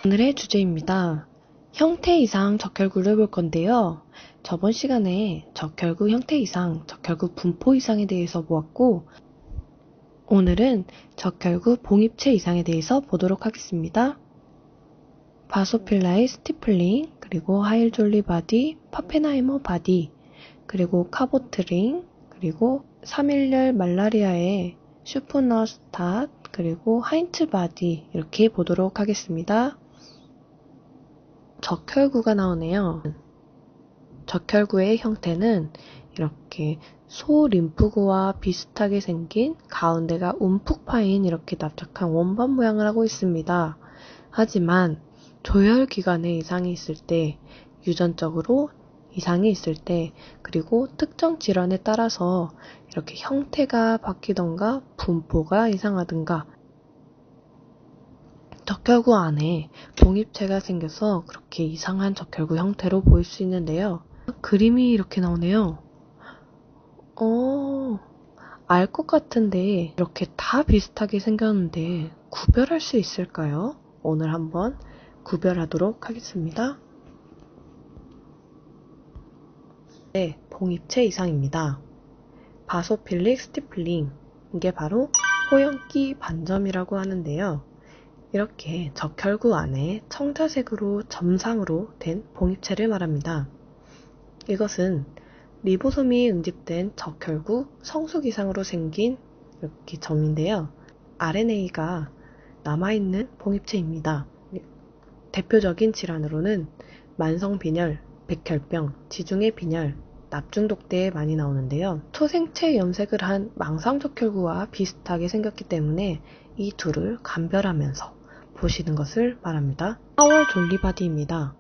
오늘의 주제입니다. 형태 이상 적혈구를 볼 건데요. 저번 시간에 적혈구 형태 이상, 적혈구 분포 이상에 대해서 보았고, 오늘은 적혈구 봉입체 이상에 대해서 보도록 하겠습니다. 바소필라의 스티플링, 그리고 하일졸리 바디, 파펜하이머 바디, 그리고 카보트링, 그리고 3.1열 말라리아의 슈프너스탓, 그리고 하인츠 바디 이렇게 보도록 하겠습니다. 적혈구가 나오네요. 적혈구의 형태는 이렇게 소림프구와 비슷하게 생긴 가운데가 움푹 파인 이렇게 납작한 원반 모양을 하고 있습니다. 하지만 조혈기관에 이상이 있을 때, 유전적으로 이상이 있을 때, 그리고 특정 질환에 따라서 이렇게 형태가 바뀌던가 분포가 이상하든가 적혈구 안에 봉입체가 생겨서 그렇게 이상한 적혈구 형태로 보일 수 있는데요. 그림이 이렇게 나오네요. 알 것 같은데 이렇게 다 비슷하게 생겼는데 구별할 수 있을까요? 오늘 한번 구별하도록 하겠습니다. 네, 봉입체 이상입니다. 바소필릭 스티플링, 이게 바로 호연기 반점이라고 하는데요. 이렇게 적혈구 안에 청자색으로 점상으로 된 봉입체를 말합니다. 이것은 리보솜이 응집된 적혈구 성숙 이상으로 생긴 이렇게 점인데요. RNA가 남아있는 봉입체입니다. 대표적인 질환으로는 만성빈혈, 백혈병, 지중해 빈혈, 납중독대에 많이 나오는데요. 초생체 염색을 한 망상적혈구와 비슷하게 생겼기 때문에 이 둘을 감별하면서 보시는 것을 말합니다. 하월졸리바디입니다.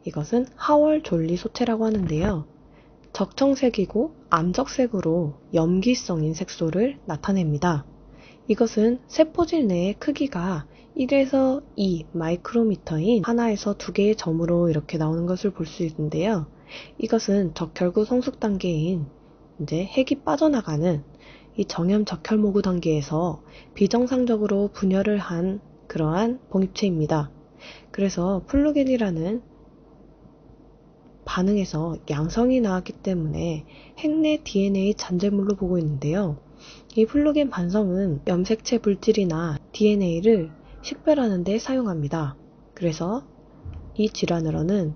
이것은 하월졸리소체라고 하는데요. 적청색이고 암적색으로 염기성인 색소를 나타냅니다. 이것은 세포질 내의 크기가 1에서 2 마이크로미터인 하나에서 두 개의 점으로 이렇게 나오는 것을 볼 수 있는데요. 이것은 적혈구 성숙 단계인 이제 핵이 빠져나가는 이 정염 적혈모구 단계에서 비정상적으로 분열을 한 그러한 봉입체입니다. 그래서 플루겐이라는 반응에서 양성이 나왔기 때문에 핵내 DNA 잔재물로 보고 있는데요. 이 플루겐 반성은 염색체 물질이나 DNA를 식별하는 데 사용합니다. 그래서 이 질환으로는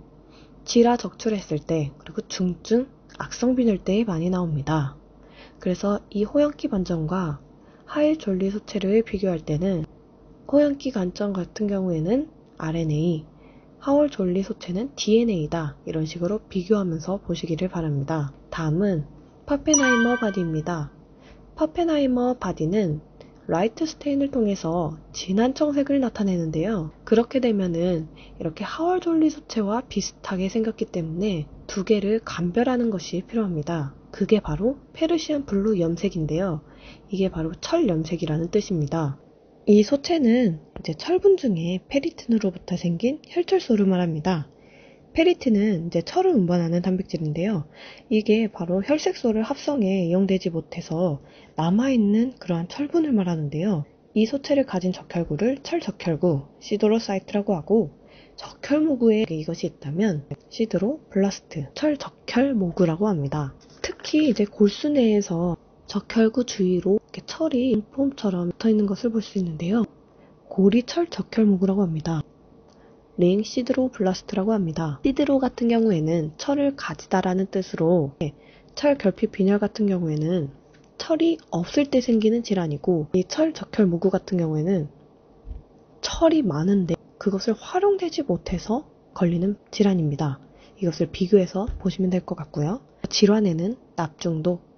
질화 적출했을 때, 그리고 중증 악성빈혈 때에 많이 나옵니다. 그래서 이 호연기 반점과 하일졸리 소체를 비교할 때는 호연기 관점 같은 경우에는 RNA, 하월졸리 소체는 DNA다. 이런 식으로 비교하면서 보시기를 바랍니다. 다음은 파펜하이머 바디입니다. 파펜하이머 바디는 라이트 스테인을 통해서 진한 청색을 나타내는데요. 그렇게 되면은 이렇게 하월졸리 소체와 비슷하게 생겼기 때문에 두 개를 감별하는 것이 필요합니다. 그게 바로 페르시안 블루 염색인데요. 이게 바로 철 염색이라는 뜻입니다. 이 소체는 이제 철분 중에 페리틴으로부터 생긴 혈철소를 말합니다. 페리틴은 이제 철을 운반하는 단백질인데요. 이게 바로 혈색소를 합성에 이용되지 못해서 남아있는 그러한 철분을 말하는데요. 이 소체를 가진 적혈구를 철적혈구, 시드로사이트라고 하고, 적혈모구에 이것이 있다면 시드로블라스트, 철적혈모구라고 합니다. 특히 이제 골수 내에서 적혈구 주위로 이렇게 철이 폼처럼 붙어있는 것을 볼 수 있는데요. 골이 철적혈모구라고 합니다. 링 시드로블라스트라고 합니다. 시드로 같은 경우에는 철을 가지다라는 뜻으로, 철 결핍 빈혈 같은 경우에는 철이 없을 때 생기는 질환이고, 이 철적혈모구 같은 경우에는 철이 많은데 그것을 활용되지 못해서 걸리는 질환입니다. 이것을 비교해서 보시면 될 것 같고요. 질환에는 납중독,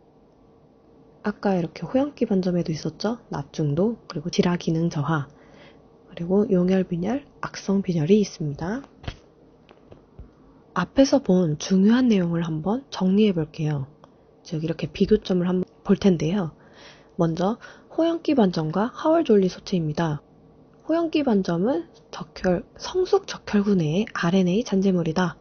아까 이렇게 호연기 반점에도 있었죠? 납중독, 그리고 질화 기능 저하, 그리고 용혈빈혈, 악성빈혈이 있습니다. 앞에서 본 중요한 내용을 한번 정리해 볼게요. 즉 이렇게 비교점을 한번 볼 텐데요. 먼저 호연기 반점과 하월졸리 소체입니다. 호연기 반점은 성숙 적혈구 내의 RNA 잔재물이다.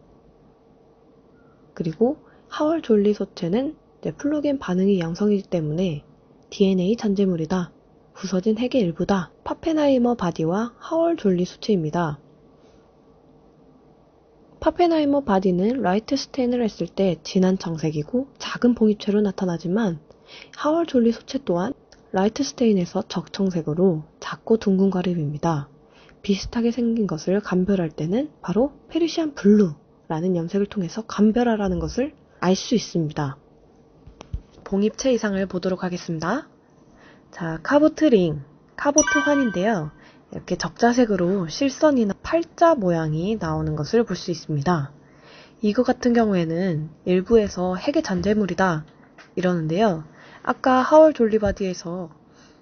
그리고 하월졸리 소체는 플루겐 반응이 양성이기 때문에 DNA 잔재물이다. 부서진 핵의 일부다. 파펜하이머 바디와 하월 졸리 수치입니다. 파펜하이머 바디는 라이트 스테인을 했을 때 진한 청색이고 작은 봉입체로 나타나지만 하월 졸리 수치 또한 라이트 스테인에서 적청색으로 작고 둥근 과립입니다. 비슷하게 생긴 것을 감별할 때는 바로 페르시안 블루라는 염색을 통해서 감별하라는 것을 알 수 있습니다. 봉입체 이상을 보도록 하겠습니다. 자, 카보트링, 카보트환인데요. 이렇게 적자색으로 실선이나 팔자 모양이 나오는 것을 볼 수 있습니다. 이거 같은 경우에는 일부에서 핵의 잔재물이다 이러는데요. 아까 하월 졸리바디에서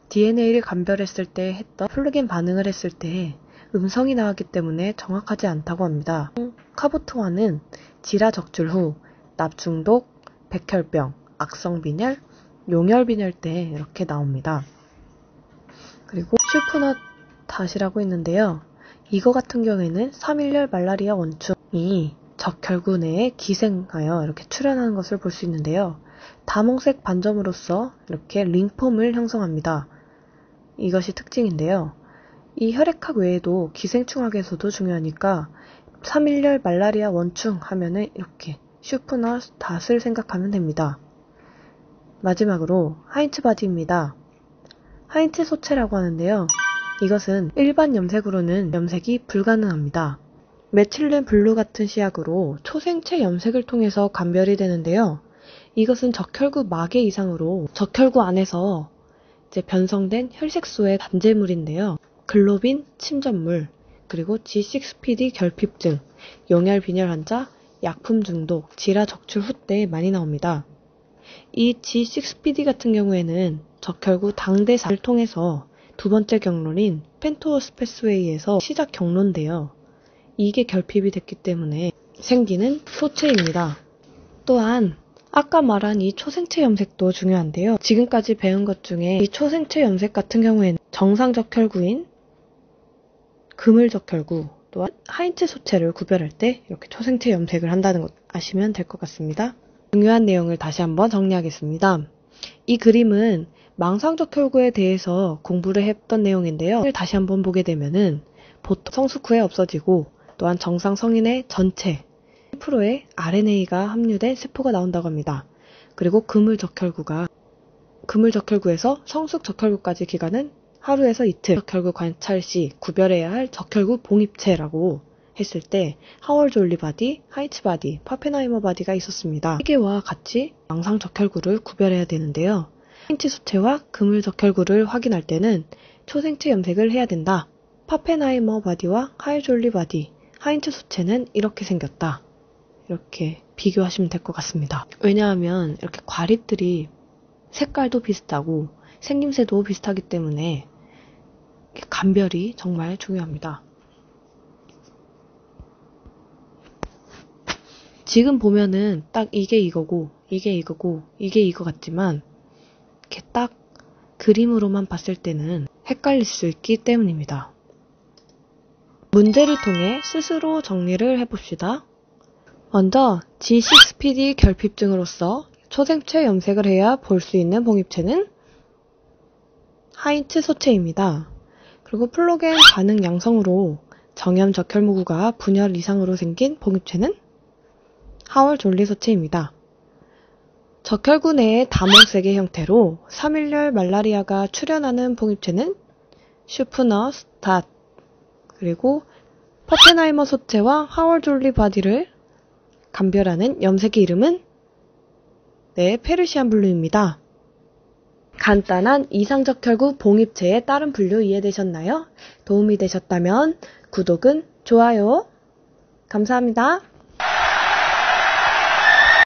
DNA를 감별했을 때 했던 플루겐 반응을 했을 때 음성이 나왔기 때문에 정확하지 않다고 합니다. 카보트환은 지라 적출 후 납중독, 백혈병, 악성빈혈, 용혈빈혈 때 이렇게 나옵니다. 그리고 슈프넛 닷이라고 있는데요. 이거 같은 경우에는 3일열 말라리아 원충이 적혈구 내에 기생하여 이렇게 출현하는 것을 볼 수 있는데요. 다몽색 반점으로써 이렇게 링폼을 형성합니다. 이것이 특징인데요. 이 혈액학 외에도 기생충학에서도 중요하니까 3일열 말라리아 원충 하면은 이렇게 슈프넛 닷을 생각하면 됩니다. 마지막으로 하인츠 바디입니다. 하인츠 소체라고 하는데요. 이것은 일반 염색으로는 염색이 불가능합니다. 메틸렌 블루 같은 시약으로 초생체 염색을 통해서 감별이 되는데요. 이것은 적혈구 마개 이상으로 적혈구 안에서 이제 변성된 혈색소의 단제물인데요. 글로빈 침전물, 그리고 G6PD 결핍증, 용혈빈혈 환자, 약품 중독, 지라 적출 후 때 많이 나옵니다. 이 G6PD 같은 경우에는 적혈구 당대사를 통해서 두 번째 경로인 펜토스페스웨이에서 시작 경로인데요. 이게 결핍이 됐기 때문에 생기는 소체입니다. 또한 아까 말한 이 초생체 염색도 중요한데요. 지금까지 배운 것 중에 이 초생체 염색 같은 경우에는 정상적혈구인 그물적혈구 또한 하인츠 소체를 구별할 때 이렇게 초생체 염색을 한다는 것 아시면 될 것 같습니다. 중요한 내용을 다시 한번 정리하겠습니다. 이 그림은 망상적혈구에 대해서 공부를 했던 내용인데요. 다시 한번 보게 되면은 보통 성숙 후에 없어지고 또한 정상 성인의 전체 10%의 RNA가 함유된 세포가 나온다고 합니다. 그리고 그물적혈구에서 성숙적혈구까지 기간은 하루에서 이틀. 적혈구 관찰 시 구별해야 할 적혈구 봉입체라고 했을 때 하월 졸리 바디, 하인츠 바디, 파펜하이머 바디가 있었습니다. 시계와 같이 망상적혈구를 구별해야 되는데요. 하인츠 수체와 그물적혈구를 확인할 때는 초생체 염색을 해야 된다. 파펜하이머 바디와 하월 졸리 바디, 하인츠 수체는 이렇게 생겼다. 이렇게 비교하시면 될 것 같습니다. 왜냐하면 이렇게 과립들이 색깔도 비슷하고 생김새도 비슷하기 때문에 감별이 정말 중요합니다. 지금 보면은 딱 이게 이거고 이게 이거고 이게 이거 같지만 이렇게 딱 그림으로만 봤을 때는 헷갈릴 수 있기 때문입니다. 문제를 통해 스스로 정리를 해봅시다. 먼저 G6PD 결핍증으로서 초생체 염색을 해야 볼 수 있는 봉입체는 하인츠 소체입니다. 그리고 플루겐 반응 양성으로 정염 적혈무구가 분열 이상으로 생긴 봉입체는 하월 졸리 소체입니다. 적혈구 내의 다몽색의 형태로 3일열 말라리아가 출현하는 봉입체는 슈프넛 닷, 그리고 파펜하이머 소체와 하월 졸리 바디를 감별하는 염색의 이름은 페르시안 블루입니다. 간단한 이상적혈구 봉입체의 다른 분류 이해되셨나요? 도움이 되셨다면 구독은 좋아요. 감사합니다.